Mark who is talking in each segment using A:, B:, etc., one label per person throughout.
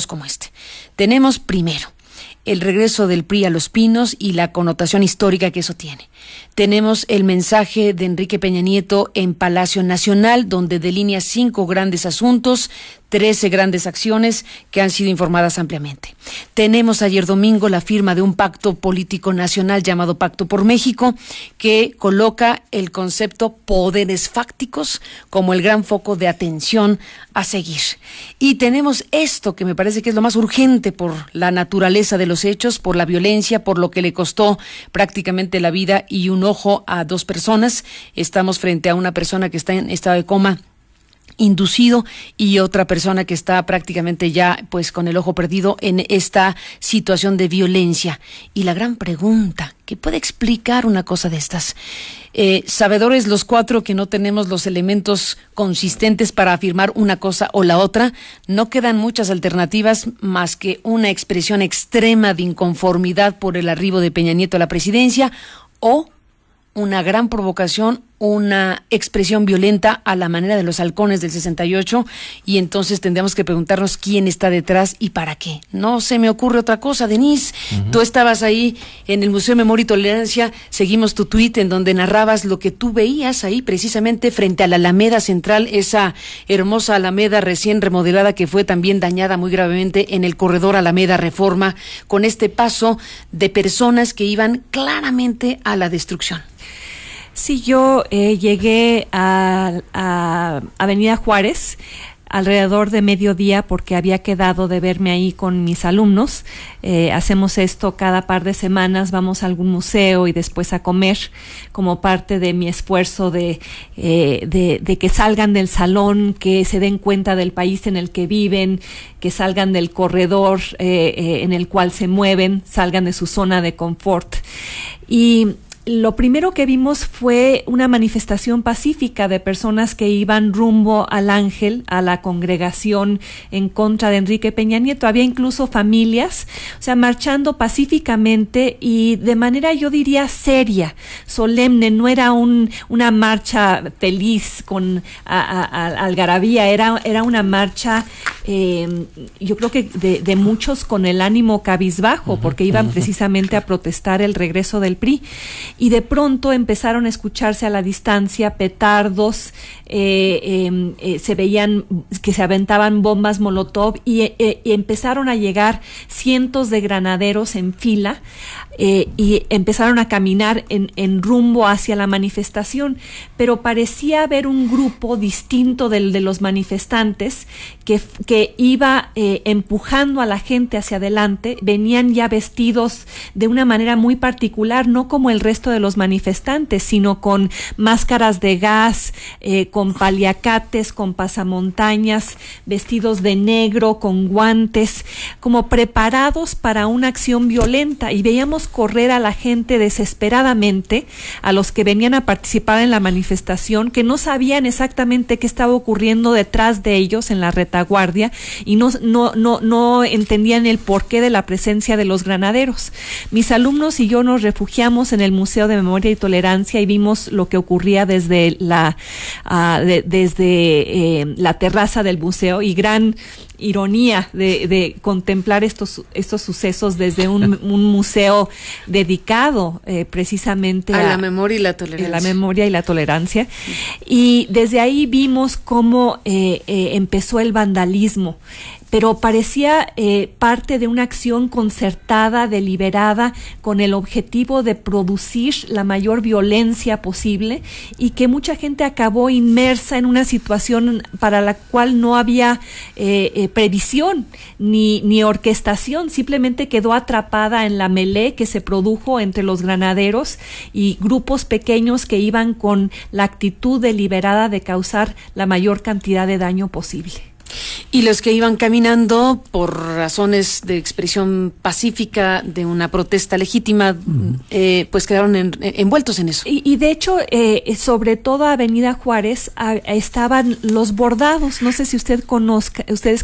A: como este. Tenemos primero el regreso del PRI a Los Pinos y la connotación histórica que eso tiene. Tenemos el mensaje de Enrique Peña Nieto en Palacio Nacional, donde delinea 5 grandes asuntos, 13 grandes acciones que han sido informadas ampliamente. Tenemos ayer domingo la firma de un pacto político nacional llamado Pacto por México, que coloca el concepto poderes fácticos como el gran foco de atención a seguir. Y tenemos esto que me parece que es lo más urgente por la naturaleza de los hechos, por la violencia, por lo que le costó prácticamente la vida y un ojo a 2 personas. Estamos frente a una persona que está en estado de coma inducido y otra persona que está prácticamente ya pues con el ojo perdido en esta situación de violencia. Y la gran pregunta, ¿qué puede explicar una cosa de estas? Sabedores los 4 que no tenemos los elementos consistentes para afirmar una cosa o la otra, no quedan muchas alternativas más que una expresión extrema de inconformidad por el arribo de Peña Nieto a la presidencia o una gran provocación, una expresión violenta a la manera de los halcones del 68, y entonces tendríamos que preguntarnos quién está detrás y para qué. No se me ocurre otra cosa, Denise. Tú estabas ahí en el Museo de Memoria y Tolerancia, seguimos tu tuit en donde narrabas lo que tú veías ahí precisamente frente a la Alameda Central, esa hermosa Alameda recién remodelada que fue también dañada muy gravemente en el corredor Alameda Reforma, con este paso de personas que iban claramente a la destrucción.
B: Sí, yo llegué a Avenida Juárez alrededor de mediodía porque había quedado de verme ahí con mis alumnos. Hacemos esto cada par de semanas, vamos a algún museo y después a comer como parte de mi esfuerzo de que salgan del salón, que se den cuenta del país en el que viven, que salgan del corredor en el cual se mueven, salgan de su zona de confort. Y lo primero que vimos fue una manifestación pacífica de personas que iban rumbo al Ángel, a la congregación en contra de Enrique Peña Nieto. Había incluso familias, o sea, marchando pacíficamente y de manera, yo diría, seria, solemne. No era una marcha feliz con algarabía, era una marcha, yo creo que de muchos con el ánimo cabizbajo, porque iban precisamente a protestar el regreso del PRI. Y de pronto empezaron a escucharse a la distancia petardos, se veían que se aventaban bombas molotov y empezaron a llegar cientos de granaderos en fila y empezaron a caminar en rumbo hacia la manifestación, pero parecía haber un grupo distinto del de los manifestantes que iba empujando a la gente hacia adelante. Venían ya vestidos de una manera muy particular, no como el resto de los manifestantes, sino con máscaras de gas, con paliacates, con pasamontañas, vestidos de negro, con guantes, como preparados para una acción violenta, y veíamos correr a la gente desesperadamente, a los que venían a participar en la manifestación, que no sabían exactamente qué estaba ocurriendo detrás de ellos en la retaguardia y no entendían el porqué de la presencia de los granaderos. Mis alumnos y yo nos refugiamos en el Museo de Memoria y Tolerancia y vimos lo que ocurría desde la terraza del museo, y gran ironía de contemplar estos sucesos desde un museo dedicado precisamente
A: a la memoria y la tolerancia.
B: La memoria y la tolerancia. Y desde ahí vimos cómo empezó el vandalismo, pero parecía parte de una acción concertada, deliberada, con el objetivo de producir la mayor violencia posible, y que mucha gente acabó inmersa en una situación para la cual no había previsión ni orquestación. Simplemente quedó atrapada en la melee que se produjo entre los granaderos y grupos pequeños que iban con la actitud deliberada de causar la mayor cantidad de daño posible.
A: Y los que iban caminando por razones de expresión pacífica de una protesta legítima, pues quedaron envueltos en eso.
B: Y de hecho, sobre todo Avenida Juárez estaban los bordados. No sé si ustedes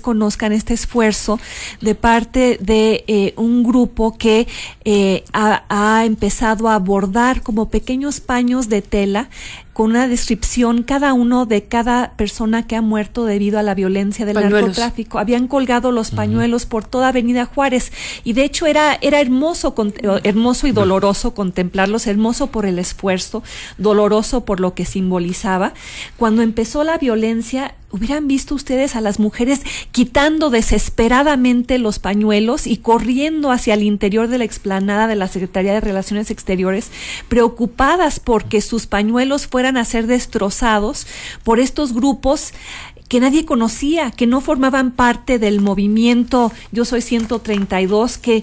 B: conozcan este esfuerzo de parte de un grupo que ha empezado a bordar como pequeños paños de tela con una descripción, cada uno de cada persona que ha muerto debido a la violencia del narcotráfico. Habían colgado los pañuelos por toda Avenida Juárez, y de hecho era hermoso, hermoso y doloroso contemplarlos, hermoso por el esfuerzo, doloroso por lo que simbolizaba. Cuando empezó la violencia, hubieran visto ustedes a las mujeres quitando desesperadamente los pañuelos y corriendo hacia el interior de la explanada de la Secretaría de Relaciones Exteriores, preocupadas porque sus pañuelos fueran a ser destrozados por estos grupos que nadie conocía, que no formaban parte del movimiento Yo Soy 132, que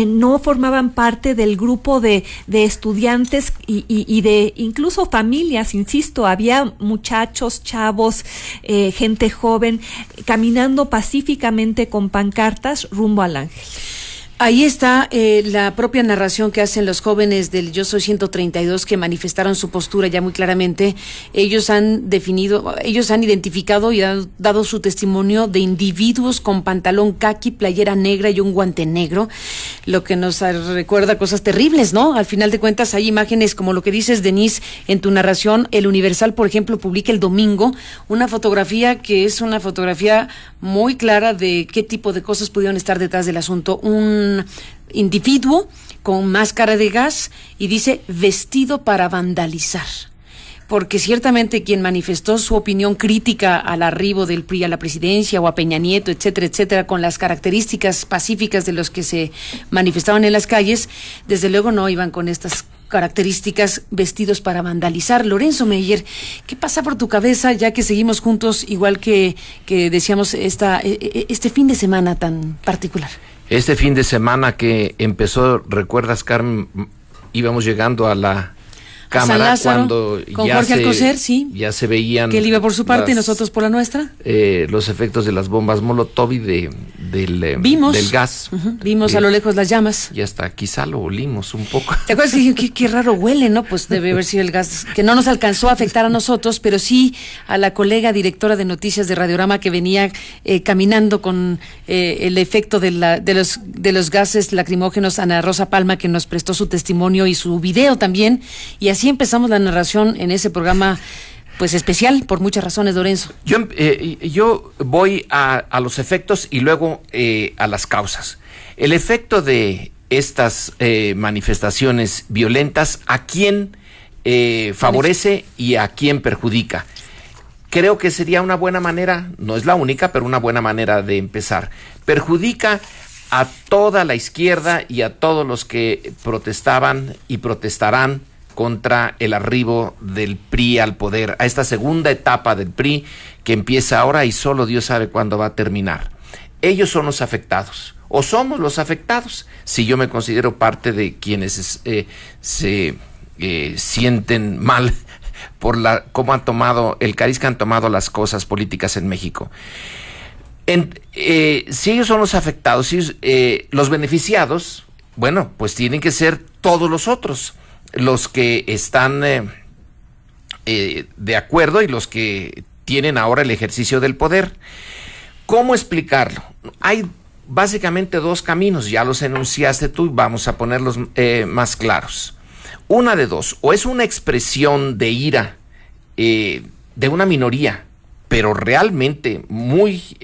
B: no formaban parte del grupo de estudiantes y de incluso familias, insisto, había muchachos, chavos, gente joven, caminando pacíficamente con pancartas rumbo al Ángel.
A: Ahí está la propia narración que hacen los jóvenes del Yo Soy 132 que manifestaron su postura ya muy claramente. Ellos han identificado y han dado su testimonio de individuos con pantalón caqui, playera negra y un guante negro, lo que nos recuerda cosas terribles, ¿no? Al final de cuentas hay imágenes como lo que dices, Denise, en tu narración. El Universal, por ejemplo, publica el domingo una fotografía que es una fotografía muy clara de qué tipo de cosas pudieron estar detrás del asunto. Un individuo con máscara de gas y dice vestido para vandalizar, porque ciertamente quien manifestó su opinión crítica al arribo del PRI a la presidencia o a Peña Nieto, etcétera, etcétera, con las características pacíficas de los que se manifestaban en las calles, desde luego no iban con estas características vestidos para vandalizar. Lorenzo Meyer, ¿qué pasa por tu cabeza ya que seguimos juntos, igual que decíamos este fin de semana tan particular?
C: Este fin de semana que empezó, ¿recuerdas, Carmen? Íbamos llegando a la cámara
A: Lázaro,
C: cuando
A: con Jorge Alcocer, sí,
C: ya se veían
A: que él iba por su parte y nosotros por la nuestra,
C: los efectos de las bombas Molotov y del gas.
A: Vimos a lo lejos las llamas.
C: Y hasta quizá lo olimos un poco.
A: ¿Te acuerdas que dije, qué raro huele, no? Pues debe haber sido el gas, que no nos alcanzó a afectar a nosotros, pero sí a la colega directora de noticias de Radiorama que venía caminando con el efecto de los gases lacrimógenos, Ana Rosa Palma, que nos prestó su testimonio y su video también, y así empezamos la narración en ese programa, pues especial por muchas razones, Lorenzo.
C: Yo voy a los efectos y luego a las causas. El efecto de estas manifestaciones violentas, ¿a quién favorece y a quién perjudica? Creo que sería una buena manera, no es la única, pero una buena manera de empezar. Perjudica a toda la izquierda y a todos los que protestaban y protestarán contra el arribo del PRI al poder, a esta segunda etapa del PRI que empieza ahora y solo Dios sabe cuándo va a terminar. Ellos son los afectados, o somos los afectados, si yo me considero parte de quienes se sienten mal por cómo han tomado, el cariz que han tomado las cosas políticas en México. Si ellos son los afectados, los beneficiados, bueno, pues tienen que ser todos los otros, los que están de acuerdo y los que tienen ahora el ejercicio del poder. ¿Cómo explicarlo? Hay básicamente dos caminos, ya los enunciaste tú, vamos a ponerlos más claros. Una de dos, o es una expresión de ira de una minoría, pero realmente muy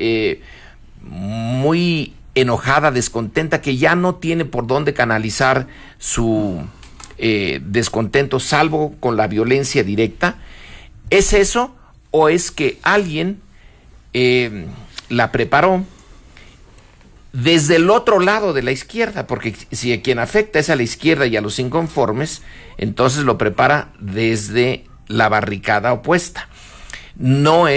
C: enojada, descontenta, que ya no tiene por dónde canalizar su descontento, salvo con la violencia directa. ¿Es eso o es que alguien la preparó desde el otro lado de la izquierda? Porque si a quien afecta es a la izquierda y a los inconformes, entonces lo prepara desde la barricada opuesta. No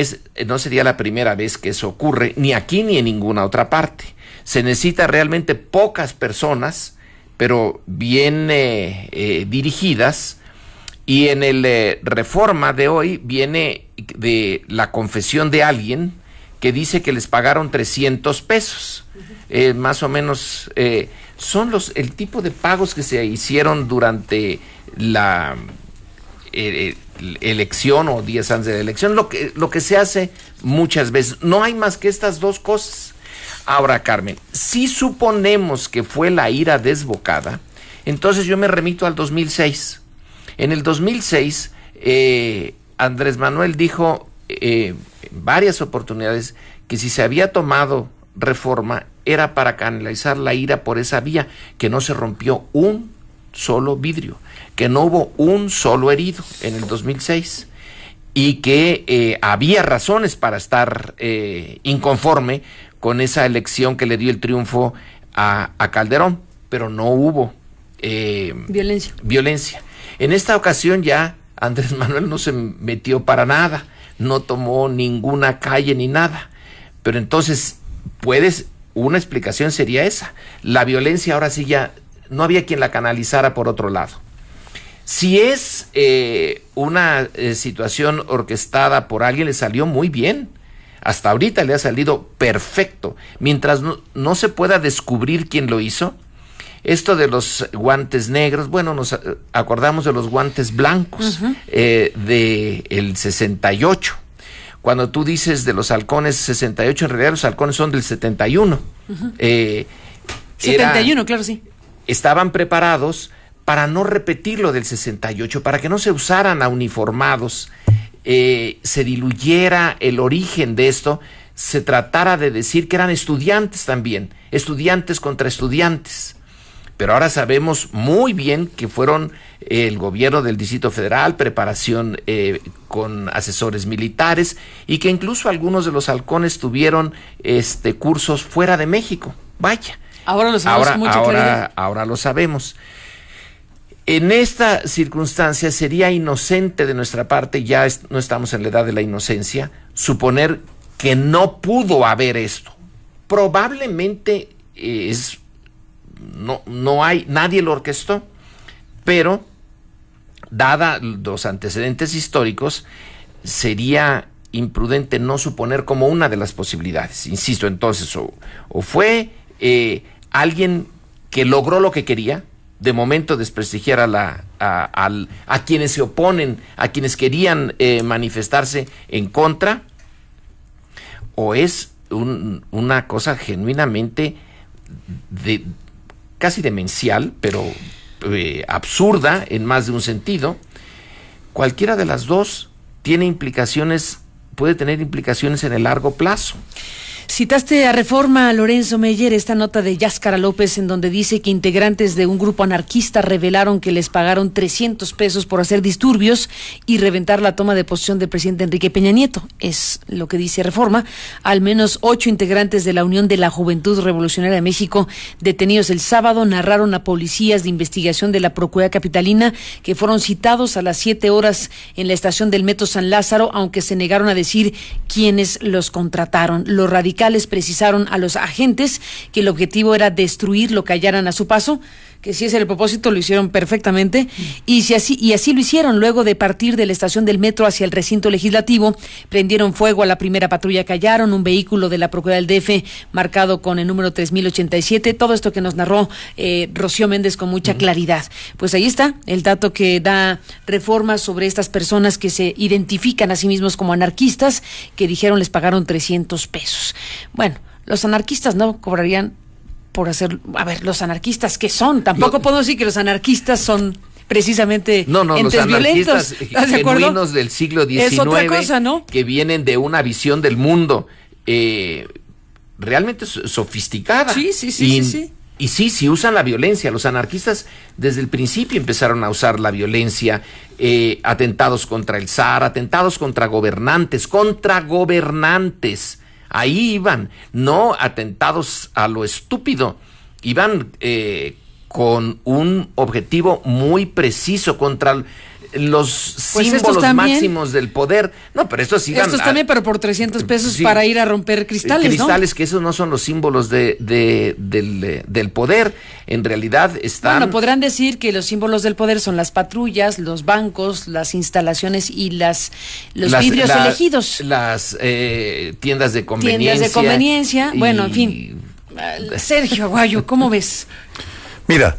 C: sería la primera vez que eso ocurre, ni aquí ni en ninguna otra parte. Se necesita realmente pocas personas, pero bien dirigidas, y en el Reforma de hoy viene de la confesión de alguien que dice que les pagaron 300 pesos, más o menos, son el tipo de pagos que se hicieron durante la elección o días antes de la elección, lo que se hace muchas veces. No hay más que estas dos cosas. Ahora, Carmen, si suponemos que fue la ira desbocada, entonces yo me remito al 2006. En el 2006, Andrés Manuel dijo en varias oportunidades que si se había tomado Reforma era para canalizar la ira por esa vía, que no se rompió un solo vidrio, que no hubo un solo herido en el 2006 y que había razones para estar inconforme con esa elección que le dio el triunfo a Calderón, pero no hubo violencia. En esta ocasión ya Andrés Manuel no se metió para nada, no tomó ninguna calle ni nada, pero entonces una explicación sería esa, la violencia ahora sí ya no había quien la canalizara por otro lado. Si es una situación orquestada por alguien, le salió muy bien. Hasta ahorita le ha salido perfecto. Mientras no se pueda descubrir quién lo hizo, esto de los guantes negros, bueno, nos acordamos de los guantes blancos del 68. Cuando tú dices de los halcones 68, en realidad los halcones son del 71.
A: 71, claro, sí.
C: Estaban preparados para no repetir lo del 68, para que no se usaran a uniformados, se diluyera el origen de esto, se tratara de decir que eran estudiantes también, estudiantes contra estudiantes. Pero ahora sabemos muy bien que fueron el gobierno del Distrito Federal, preparación con asesores militares, y que incluso algunos de los halcones tuvieron cursos fuera de México. Vaya.
A: Ahora lo sabemos con mucha claridad.
C: Ahora lo sabemos. En esta circunstancia sería inocente de nuestra parte, ya no estamos en la edad de la inocencia, suponer que no pudo haber esto. Probablemente nadie lo orquestó, pero dada los antecedentes históricos, sería imprudente no suponer como una de las posibilidades. Insisto, entonces, o fue alguien que logró lo que quería, de momento desprestigiar a quienes se oponen, a quienes querían manifestarse en contra, o es una cosa genuinamente casi demencial, pero absurda en más de un sentido. Cualquiera de las dos puede tener implicaciones en el largo plazo.
A: Citaste a Reforma, Lorenzo Meyer, esta nota de Yáscara López, en donde dice que integrantes de un grupo anarquista revelaron que les pagaron 300 pesos por hacer disturbios y reventar la toma de posesión del presidente Enrique Peña Nieto. Es lo que dice Reforma. Al menos 8 integrantes de la Unión de la Juventud Revolucionaria de México, detenidos el sábado, narraron a policías de investigación de la Procuraduría Capitalina que fueron citados a las 7 horas en la estación del Metro San Lázaro, aunque se negaron a decir quiénes los contrataron. Los radicales precisaron a los agentes que el objetivo era destruir lo que hallaran a su paso, que si ese era el propósito, lo hicieron perfectamente, y así lo hicieron. Luego de partir de la estación del metro hacia el recinto legislativo, prendieron fuego a la primera patrulla que hallaron, un vehículo de la Procuraduría del DF marcado con el número 3087, todo esto que nos narró Rocío Méndez con mucha claridad. Pues ahí está el dato que da Reforma sobre estas personas que se identifican a sí mismos como anarquistas, que dijeron les pagaron 300 pesos. Bueno, los anarquistas no cobrarían por hacer, los anarquistas, ¿qué son? Tampoco puedo decir que los anarquistas son precisamente entes violentos. ¿Estás de acuerdo?
C: Genuinos del siglo XIX,
A: es otra cosa, ¿no?
C: Que vienen de una visión del mundo realmente sofisticada.
A: Sí.
C: Y sí usan la violencia. Los anarquistas desde el principio empezaron a usar la violencia, atentados contra el zar, atentados contra gobernantes. Ahí iban, no atentados a lo estúpido, iban con un objetivo muy preciso contra los símbolos máximos del poder. No, pero estos iban...
A: Estos también, pero por 300 pesos para ir a romper cristales, ¿no?
C: Que esos no son los símbolos del poder. En realidad están...
A: Bueno, podrán decir que los símbolos del poder son las patrullas, los bancos, las instalaciones y los vidrios elegidos.
C: Las tiendas de conveniencia.
A: Bueno, en fin. Sergio Aguayo, ¿cómo ves?
D: Mira,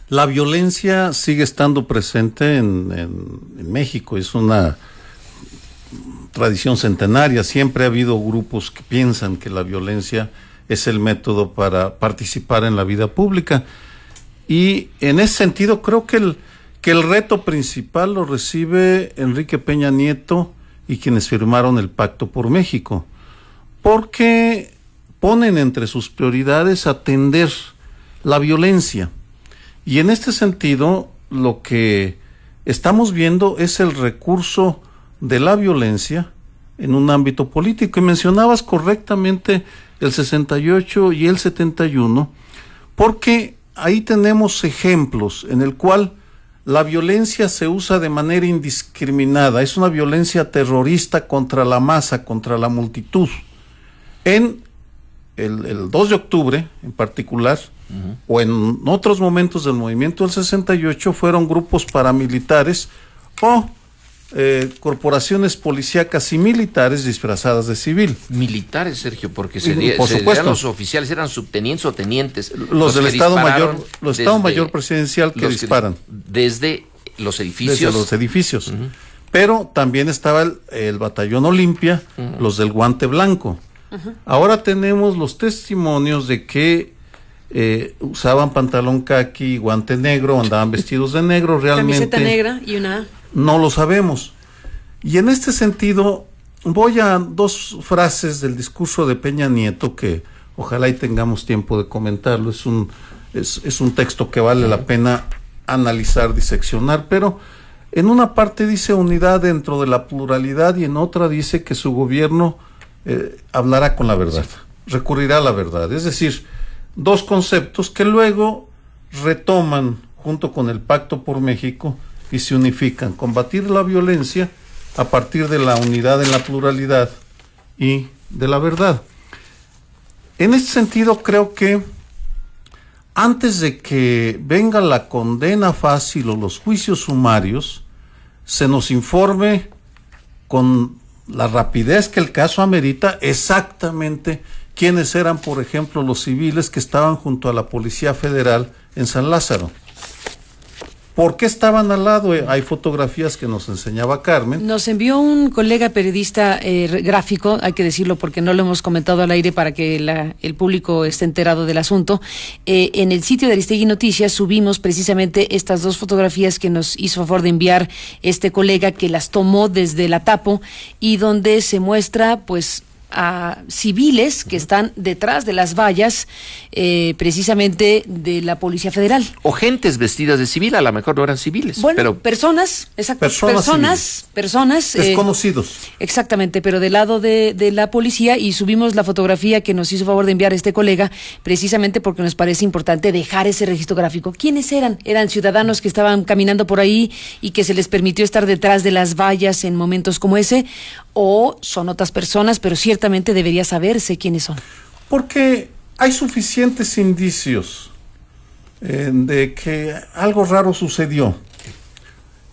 D: la violencia sigue estando presente en México, es una tradición centenaria. Siempre ha habido grupos que piensan que la violencia es el método para participar en la vida pública. Y en ese sentido creo que que el reto principal lo recibe Enrique Peña Nieto y quienes firmaron el Pacto por México, porque ponen entre sus prioridades atender la violencia. Y en este sentido, lo que estamos viendo es el recurso de la violencia en un ámbito político. Y mencionabas correctamente el 68 y el 71, porque ahí tenemos ejemplos en el cual la violencia se usa de manera indiscriminada. Es una violencia terrorista contra la masa, contra la multitud. En el 2 de octubre, en particular, o en otros momentos del movimiento del 68, fueron grupos paramilitares o corporaciones policíacas y militares disfrazadas de civil.
C: Militares, Sergio, porque
D: por supuesto,
C: los oficiales eran subtenientes o tenientes.
D: Los del Estado Mayor Presidencial que disparan.
C: Desde los edificios.
D: Desde los edificios. Pero también estaba el Batallón Olimpia, los del Guante Blanco. Ahora tenemos los testimonios de que usaban pantalón caqui, guante negro, andaban vestidos de negro, realmente.
A: Camiseta negra y una...
D: No lo sabemos. Y en este sentido, voy a dos frases del discurso de Peña Nieto que ojalá y tengamos tiempo de comentarlo. Es un texto que vale la pena analizar, diseccionar, pero en una parte dice unidad dentro de la pluralidad y en otra dice que su gobierno hablará con la verdad, recurrirá a la verdad. Es decir, dos conceptos que luego retoman junto con el Pacto por México y se unifican: combatir la violencia a partir de la unidad en la pluralidad y de la verdad. En este sentido, creo que antes de que venga la condena fácil o los juicios sumarios, se nos informe con la rapidez que el caso amerita exactamente quiénes eran, por ejemplo, los civiles que estaban junto a la Policía Federal en San Lázaro. ¿Por qué estaban al lado? Hay fotografías que nos enseñaba Carmen.
A: Nos envió un colega periodista gráfico, hay que decirlo porque no lo hemos comentado al aire para que el público esté enterado del asunto. En el sitio de Aristegui Noticias subimos precisamente estas dos fotografías que nos hizo favor de enviar este colega, que las tomó desde la Tapo y donde se muestra pues a civiles que están detrás de las vallas precisamente de la Policía Federal.
C: O gentes vestidas de civil, a lo mejor no eran civiles.
A: Bueno,
C: pero
A: personas, exacto, personas
D: desconocidos.
A: Exactamente, pero del lado de la policía, y subimos la fotografía que nos hizo favor de enviar este colega, precisamente porque nos parece importante dejar ese registro gráfico. ¿Quiénes eran? Eran ciudadanos que estaban caminando por ahí y que se les permitió estar detrás de las vallas en momentos como ese, o son otras personas, pero ciertamente debería saberse quiénes son.
D: Porque hay suficientes indicios de que algo raro sucedió.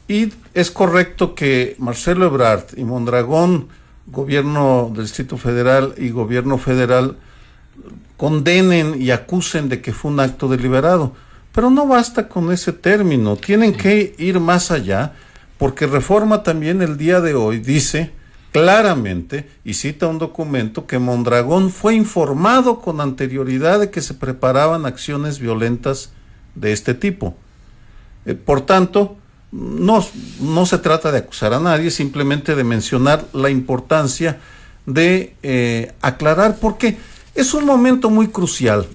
D: Y es correcto que Marcelo Ebrard y Mondragón, gobierno del Distrito Federal y gobierno federal, condenen y acusen de que fue un acto deliberado. Pero no basta con ese término, tienen que ir más allá, porque Reforma también el día de hoy dice claramente, y cita un documento, que Mondragón fue informado con anterioridad de que se preparaban acciones violentas de este tipo. Por tanto, no se trata de acusar a nadie, simplemente de mencionar la importancia de aclarar, porque es un momento muy crucial,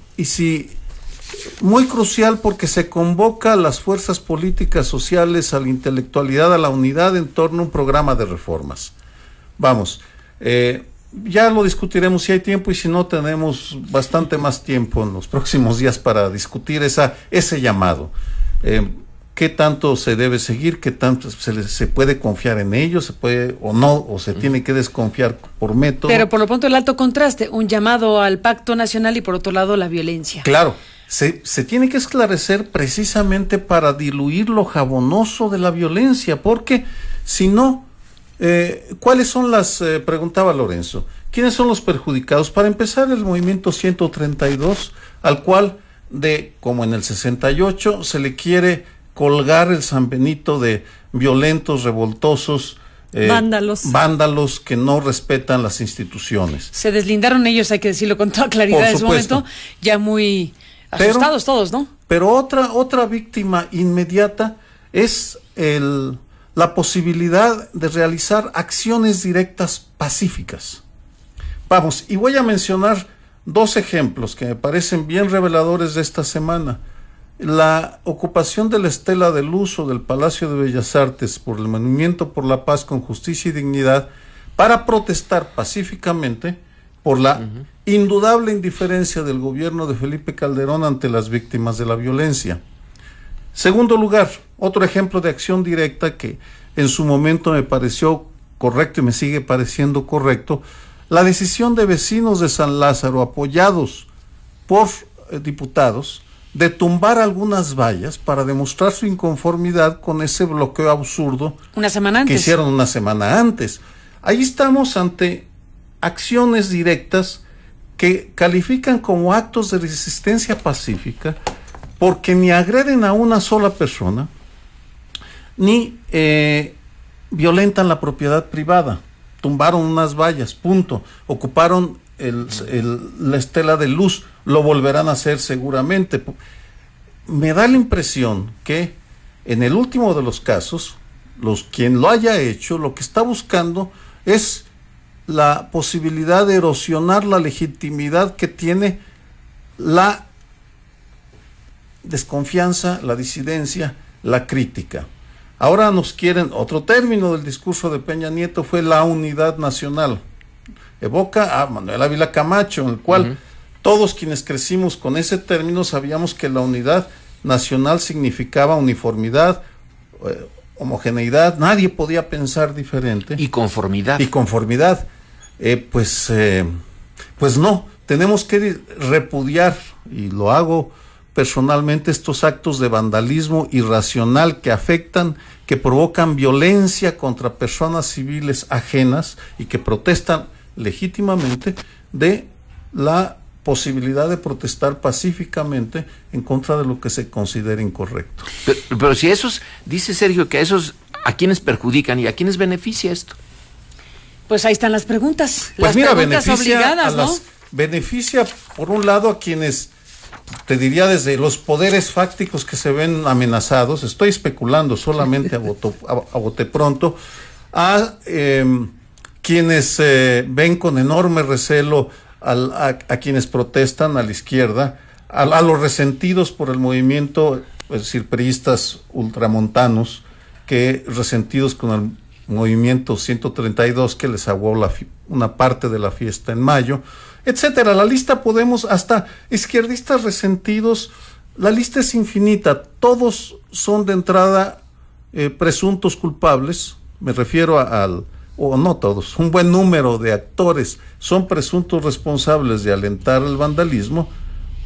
D: muy crucial porque se convoca a las fuerzas políticas, sociales, a la intelectualidad, a la unidad en torno a un programa de reformas. Vamos, ya lo discutiremos si hay tiempo, y si no, tenemos bastante más tiempo en los próximos días para discutir ese llamado. ¿Qué tanto se debe seguir? ¿Qué tanto se puede confiar en ellos? ¿Se puede o no? ¿O se tiene que desconfiar por método?
A: Pero por lo pronto el alto contraste, un llamado al pacto nacional y por otro lado la violencia.
D: Claro, se tiene que esclarecer precisamente para diluir lo jabonoso de la violencia, porque si no... ¿cuáles son preguntaba Lorenzo, quiénes son los perjudicados? Para empezar, el movimiento 132, al cual, como en el 68, se le quiere colgar el San Benito de violentos, revoltosos, vándalos que no respetan las instituciones.
A: Se deslindaron ellos, hay que decirlo con toda claridad en ese momento, ya muy asustados todos, ¿no?
D: Pero otra víctima inmediata es la posibilidad de realizar acciones directas pacíficas. Vamos, y voy a mencionar 2 ejemplos que me parecen bien reveladores de esta semana. La ocupación de la Estela de Luz o del Palacio de Bellas Artes por el Movimiento por la Paz con Justicia y Dignidad para protestar pacíficamente por la indudable indiferencia del gobierno de Felipe Calderón ante las víctimas de la violencia. Segundo lugar, otro ejemplo de acción directa que en su momento me pareció correcto y me sigue pareciendo correcto, la decisión de vecinos de San Lázaro, apoyados por diputados, de tumbar algunas vallas para demostrar su inconformidad con ese bloqueo absurdo
A: una semana antes.
D: Que hicieron una semana antes. Ahí estamos ante acciones directas que califican como actos de resistencia pacífica porque ni agreden a una sola persona ni violentan la propiedad privada. Tumbaron unas vallas, punto. Ocuparon la Estela de Luz, lo volverán a hacer seguramente. Me da la impresión que en el último de los casos, quien lo haya hecho, lo que está buscando es la posibilidad de erosionar la legitimidad que tiene la desconfianza, la disidencia, la crítica. Ahora nos quieren, otro término del discurso de Peña Nieto fue la unidad nacional. Evoca a Manuel Ávila Camacho, en el cual todos quienes crecimos con ese término sabíamos que la unidad nacional significaba uniformidad, homogeneidad, nadie podía pensar diferente.
C: Y conformidad.
D: Y conformidad. Pues no, tenemos que repudiar, y lo hago personalmente, estos actos de vandalismo irracional que afectan, que provocan violencia contra personas civiles ajenas y que protestan legítimamente de la posibilidad de protestar pacíficamente en contra de lo que se considera incorrecto.
C: Pero si esos, dice Sergio, que a esos, ¿a quiénes perjudican y a quiénes beneficia esto?
A: Pues ahí están las preguntas.
D: Pues
A: las
D: mira,
A: preguntas obligadas, ¿no?
D: Beneficia, por un lado, a quienes, te diría, desde los poderes fácticos que se ven amenazados, estoy especulando solamente a bote pronto, a quienes ven con enorme recelo a quienes protestan a la izquierda, a los resentidos por el movimiento, es decir, priistas ultramontanos, que resentidos con el movimiento 132 que les aguó una parte de la fiesta en mayo, etcétera. La lista podemos, hasta izquierdistas resentidos, la lista es infinita. Todos son de entrada presuntos culpables, me refiero o no todos, un buen número de actores son presuntos responsables de alentar el vandalismo.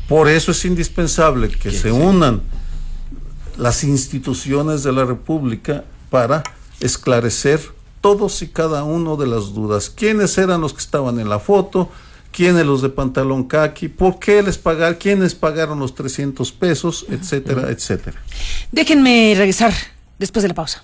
D: Por eso es indispensable que se unan las instituciones de la República para esclarecer todos y cada uno de las dudas. ¿Quiénes eran los que estaban en la foto? ¿Quiénes los de pantalón caqui? ¿Por qué les pagaron? ¿Quiénes pagaron los 300 pesos? Etcétera, etcétera.
A: Déjenme regresar después de la pausa.